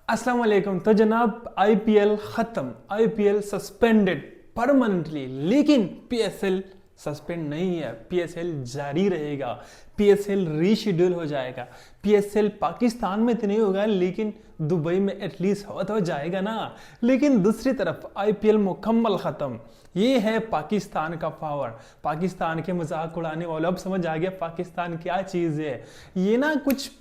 अस्सलाम वालेकुम। तो जनाब आईपीएल खत्म, आईपीएल सस्पेंडेड परमानेंटली, लेकिन पीएसएल सस्पेंड नहीं है। पीएसएल जारी रहेगा, पीएसएल रीशेड्यूल हो जाएगा। पीएसएल पाकिस्तान में तो नहीं होगा, लेकिन दुबई में एटलीस्ट हो तो जाएगा ना। लेकिन दूसरी तरफ आईपीएल मुकम्मल खत्म। ये है पाकिस्तान का पावर। पाकिस्तान के मजाक उड़ाने वालों, अब समझ आ गया पाकिस्तान क्या चीज़ है। ये ना कुछ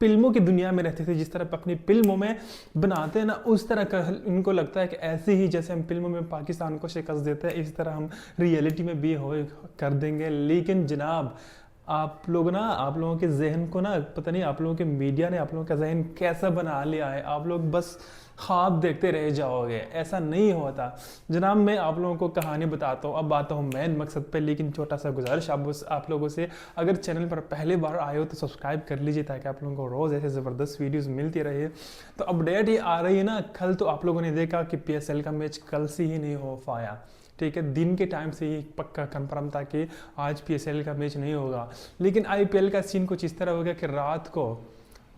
फिल्मों की दुनिया में रहते थे, जिस तरह अपनी फिल्मों में बनाते हैं ना, उस तरह का इनको लगता है कि ऐसे ही जैसे हम फिल्मों में पाकिस्तान को शिकस्त देते हैं, इस तरह हम रियलिटी में भी हो कर देंगे। लेकिन जनाब आप लोग ना, आप लोगों के जहन को ना, पता नहीं आप लोगों के मीडिया ने आप लोगों का जहन कैसा बना लिया है। आप लोग बस ख्वाब देखते रह जाओगे, ऐसा नहीं होता जनाब। मैं आप लोगों को कहानी बताता हूँ। अब आता हूँ मेन मकसद पे, लेकिन छोटा सा गुजारिश आप लोगों से, अगर चैनल पर पहली बार आए हो तो सब्सक्राइब कर लीजिए, ताकि आप लोगों को रोज़ ऐसे ज़बरदस्त वीडियोस मिलती रहे। तो अपडेट ये आ रही है ना, कल तो आप लोगों ने देखा कि पीएसएल का मैच कल से ही नहीं हो पाया। ठीक है, दिन के टाइम से ही पक्का कंफर्म था कि आज पीएसएल का मैच नहीं होगा। लेकिन आईपीएल का सीन कुछ इस तरह हो गया कि रात को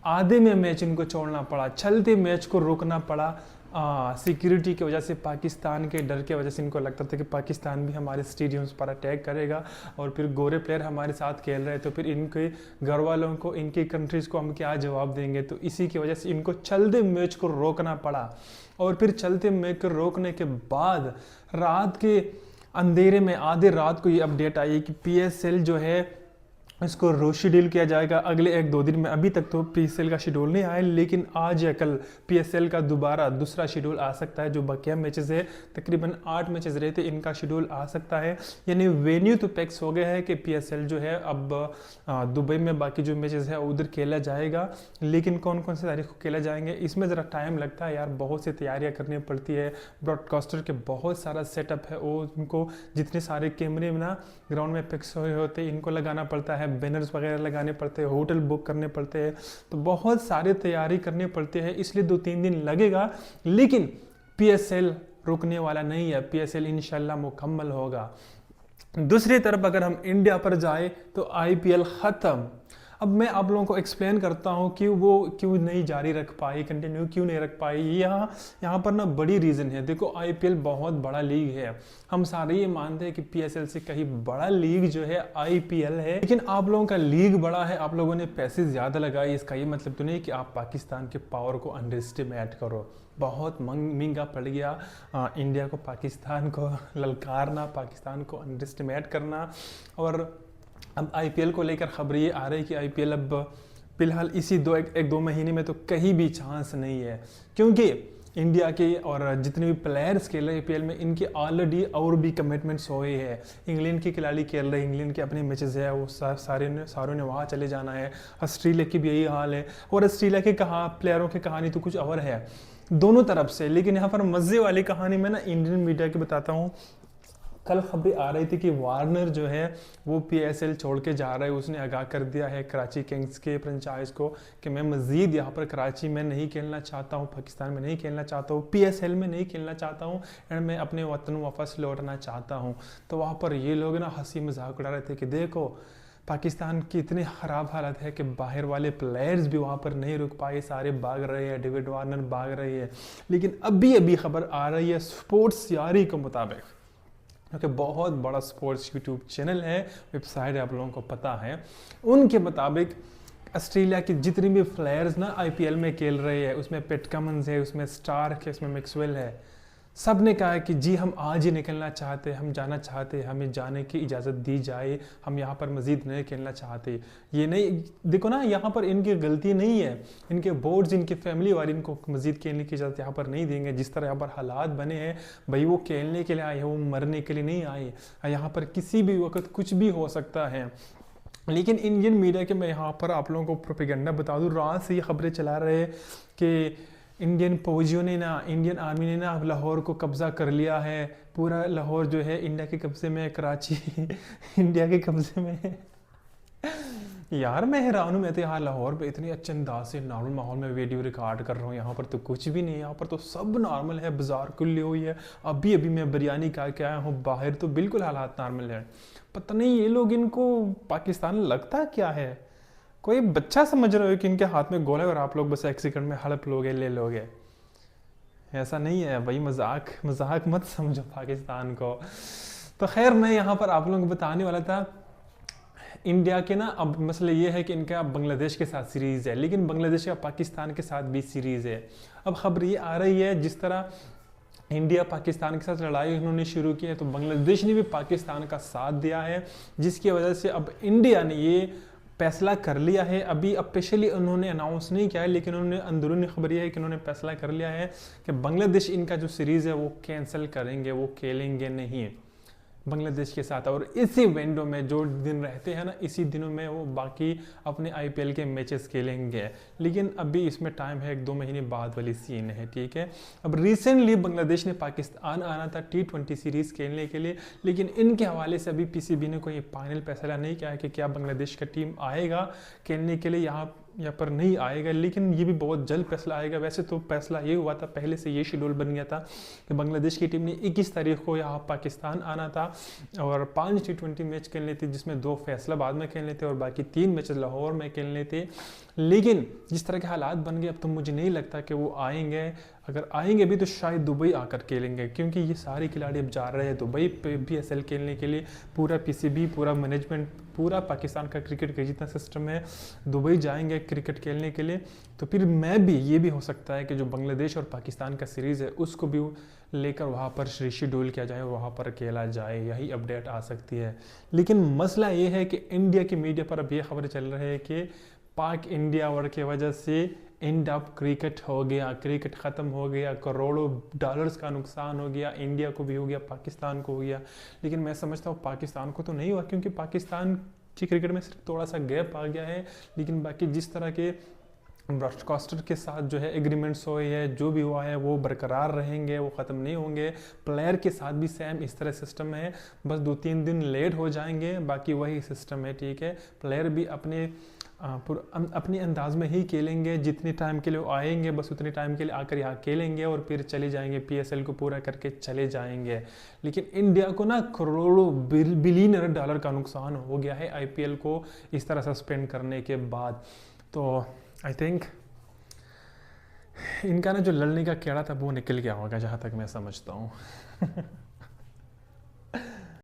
आधे में मैच इनको छोड़ना पड़ा, चलते मैच को रोकना पड़ा। सिक्योरिटी की वजह से, पाकिस्तान के डर की वजह से इनको लगता था कि पाकिस्तान भी हमारे स्टेडियम्स पर अटैक करेगा, और फिर गोरे प्लेयर हमारे साथ खेल रहे हैं, तो फिर इनके घर वालों को, इनकी कंट्रीज़ को हम क्या जवाब देंगे। तो इसी की वजह से इनको चलते मैच को रोकना पड़ा। और फिर चलते मैच को रोकने के बाद रात के अंधेरे में आधे रात को ये अपडेट आई कि पीएसएल जो है इसको रोज शेड्यूल किया जाएगा अगले 1-2 दिन में। अभी तक तो पीएसएल का शेड्यूल नहीं आया, लेकिन आज या कल पीएसएल का दोबारा दूसरा शेड्यूल आ सकता है। जो बकिया मैचेस है, तकरीबन 8 मैचेस रहते, इनका शेड्यूल आ सकता है। यानी वेन्यू तो फिक्स हो गया है कि पीएसएल जो है अब दुबई में बाकी जो मैचेस है उधर खेला जाएगा। लेकिन कौन कौन से तारीख को खेला जाएंगे, इसमें ज़रा टाइम लगता है यार, बहुत सी तैयारियाँ करनी पड़ती है। ब्रॉडकास्टर के बहुत सारा सेटअप है, वो उनको जितने सारे कैमरे में ना ग्राउंड में फिक्स हुए होते, इनको लगाना पड़ता है, बैनर्स वगैरह लगाने पड़ते हैं, होटल बुक करने पड़ते हैं, तो बहुत सारी तैयारी करनी पड़ती है। इसलिए 2-3 दिन लगेगा, लेकिन पीएसएल रुकने वाला नहीं है। पीएसएल इंशाल्लाह मुकम्मल होगा। दूसरी तरफ अगर हम इंडिया पर जाए तो आईपीएल ख़त्म। अब मैं आप लोगों को एक्सप्लेन करता हूँ कि वो क्यों नहीं जारी रख पाई, कंटिन्यू क्यों नहीं रख पाई। यहाँ पर ना बड़ी रीज़न है। देखो, आईपीएल बहुत बड़ा लीग है, हम सारे ये मानते हैं कि पीएसएल से कहीं बड़ा लीग जो है आईपीएल है। लेकिन आप लोगों का लीग बड़ा है, आप लोगों ने पैसे ज़्यादा लगाए, इसका ये मतलब तो नहीं कि आप पाकिस्तान के पावर को अंडर एस्टिमेट करो। बहुत महंगा पड़ गया इंडिया को पाकिस्तान को ललकारना, पाकिस्तान को अंडर एस्टिमेट करना। और अब आईपीएल को लेकर खबर ये आ रही है कि आईपीएल अब फिलहाल इसी 2 महीने में तो कहीं भी चांस नहीं है, क्योंकि इंडिया के और जितने भी प्लेयर्स खेल रहे हैं आईपीएल में, इनके ऑलरेडी और भी कमिटमेंट्स हुए हैं। इंग्लैंड के खिलाड़ी खेल रहे हैं, इंग्लैंड के अपने मैचेस है, वो सारों ने वहाँ चले जाना है। ऑस्ट्रेलिया की भी यही हाल है, और ऑस्ट्रेलिया के प्लेयरों की कहानी तो कुछ और है दोनों तरफ से। लेकिन यहाँ पर मज़े वाली कहानी मैं ना इंडियन मीडिया की बताता हूँ। कल खबरें आ रही थी कि वार्नर जो है वो पीएसएल छोड़ के जा रहा है। उसने आगाह कर दिया है कराची किंग्स के फ्रेंचाइज को कि मैं मज़ीद यहाँ पर कराची में नहीं खेलना चाहता हूँ, पाकिस्तान में नहीं खेलना चाहता हूँ, पीएसएल में नहीं खेलना चाहता हूँ, एंड मैं अपने वतन वापस लौटना चाहता हूँ। तो वहाँ पर ये लोग ना हंसी मजाक उड़ा रहे थे कि देखो पाकिस्तान की इतनी ख़राब हालत है कि बाहर वाले प्लेयर्स भी वहाँ पर नहीं रुक पाए, सारे भाग रहे हैं, डेविड वार्नर भाग रहे हैं। लेकिन अभी खबर आ रही है स्पोर्ट्स यारी के मुताबिक, क्योंकि बहुत बड़ा स्पोर्ट्स यूट्यूब चैनल है, वेबसाइट आप लोगों को पता है, उनके मुताबिक ऑस्ट्रेलिया के जितने भी प्लेयर्स ना आईपीएल में खेल रहे हैं, उसमें पेट कमिंस है, उसमें स्टार्क है, उसमें मैक्सवेल है, सब ने कहा है कि जी हम आज ही निकलना चाहते हैं, हम जाना चाहते हैं, हमें जाने की इजाज़त दी जाए, हम यहाँ पर मज़ीद नहीं खेलना चाहते। ये नहीं, देखो ना, यहाँ पर इनकी गलती नहीं है, इनके बोर्ड्स, इनके फैमिली वाले इनको मज़ीद खेलने की इजाज़त यहाँ पर नहीं देंगे। जिस तरह यहाँ पर हालात बने हैं, भाई वो खेलने के लिए आए हैं, वो मरने के लिए नहीं आए। यहाँ पर किसी भी वक्त कुछ भी हो सकता है। लेकिन इंडियन मीडिया के, मैं यहाँ पर आप लोगों को प्रोपेगेंडा बता दूँ, रात से ये खबरें चला रहे हैं कि इंडियन फौजियों ने ना, इंडियन आर्मी ने ना लाहौर को कब्ज़ा कर लिया है। पूरा लाहौर जो है इंडिया के कब्ज़े में है, कराची इंडिया के कब्ज़े में है। यार मैं हैरान हूँ, मैं तो यहाँ लाहौर पे इतनी अच्छे अंदाज से नॉर्मल माहौल में वीडियो रिकॉर्ड कर रहा हूँ। यहाँ पर तो कुछ भी नहीं है, यहाँ पर तो सब नॉर्मल है, बाजार खुली हुई है। अभी मैं बिरयानी खा के आया हूँ, बाहर तो बिल्कुल हालात नॉर्मल है। पता नहीं ये लोग, इनको पाकिस्तान लगता क्या है। कोई बच्चा समझ रहे हो कि इनके हाथ में गोल है और आप लोग बस 1 सेकंड में हड़प लोगे, ले लोगे? ऐसा नहीं है भाई, मजाक मजाक मत समझो पाकिस्तान को। तो खैर मैं यहाँ पर आप लोगों को बताने वाला था इंडिया के ना, अब मसला ये है कि इनका बांग्लादेश के साथ सीरीज़ है, लेकिन बांग्लादेश का पाकिस्तान के साथ भी सीरीज़ है। अब खबर ये आ रही है जिस तरह इंडिया पाकिस्तान के साथ लड़ाई उन्होंने शुरू की है, तो बांग्लादेश ने भी पाकिस्तान का साथ दिया है, जिसकी वजह से अब इंडिया ने ये फैसला कर लिया है। अभी ऑफिशियली उन्होंने अनाउंस नहीं किया है, लेकिन उन्होंने अंदरूनी खबर यह है कि उन्होंने फैसला कर लिया है कि बांग्लादेश इनका जो सीरीज़ है वो कैंसिल करेंगे, वो खेलेंगे नहीं बांग्लादेश के साथ। और इसी विंडो में जो दिन रहते हैं ना, इसी दिनों में वो बाकी अपने आईपीएल के मैचेस खेलेंगे, लेकिन अभी इसमें टाइम है, 1-2 महीने बाद वाली सीन है, ठीक है। अब रिसेंटली बांग्लादेश ने पाकिस्तान आना था T20 सीरीज़ खेलने के लिए, लेकिन इनके हवाले से अभी पीसीबी ने कोई फाइनल फैसला नहीं किया है कि क्या बांग्लादेश का टीम आएगा खेलने के लिए यहाँ पर नहीं आएगा, लेकिन ये भी बहुत जल्द फैसला आएगा। वैसे तो फैसला ये हुआ था, पहले से ये शेड्यूल बन गया था कि बांग्लादेश की टीम ने 21 तारीख को यहाँ पाकिस्तान आना था और 5 T20 मैच खेलने थे, जिसमें 2 फैसलाबाद में खेलने थे और बाकी 3 मैच लाहौर में खेलने थे। लेकिन जिस तरह के हालात बन गए, अब तो मुझे नहीं लगता कि वो आएंगे। अगर आएंगे भी तो शायद दुबई आकर खेलेंगे, क्योंकि ये सारे खिलाड़ी अब जा रहे हैं दुबई PSL खेलने के लिए। पूरा पीसीबी, पूरा मैनेजमेंट, पूरा पाकिस्तान का क्रिकेट का जितना सिस्टम है दुबई जाएंगे क्रिकेट खेलने के लिए। तो फिर मैं भी, ये भी हो सकता है कि जो बांग्लादेश और पाकिस्तान का सीरीज़ है उसको भी लेकर वहाँ पर शेड्यूल किया जाए और वहाँ पर खेला जाए, यही अपडेट आ सकती है। लेकिन मसला ये है कि इंडिया की मीडिया पर अब ये खबरें चल रही है कि पाक इंडिया वॉर की वजह से एंड ऑफ क्रिकेट हो गया, क्रिकेट ख़त्म हो गया, करोड़ों डॉलर्स का नुकसान हो गया, इंडिया को भी हो गया, पाकिस्तान को हो गया। लेकिन मैं समझता हूँ पाकिस्तान को तो नहीं हुआ, क्योंकि पाकिस्तान की क्रिकेट में सिर्फ थोड़ा सा गैप आ गया है, लेकिन बाकी जिस तरह के ब्रॉडकास्टर के साथ जो है एग्रीमेंट्स हुए है, जो भी हुआ है वो बरकरार रहेंगे, वो ख़त्म नहीं होंगे। प्लेयर के साथ भी सेम इस तरह सिस्टम है, बस 2-3 दिन लेट हो जाएंगे, बाकी वही सिस्टम है, ठीक है। प्लेयर भी अपने अंदाज में ही खेलेंगे, जितने टाइम के लिए वो आएंगे बस उतने टाइम के लिए आकर यहाँ खेलेंगे और फिर चले जाएंगे, PSL को पूरा करके चले जाएंगे। लेकिन इंडिया को ना करोड़ों बिलियनर डॉलर का नुकसान हो गया है IPL को इस तरह सस्पेंड करने के बाद। तो आई थिंक इनका ना जो लड़ने का कीड़ा था वो निकल गया होगा, जहाँ तक मैं समझता हूँ।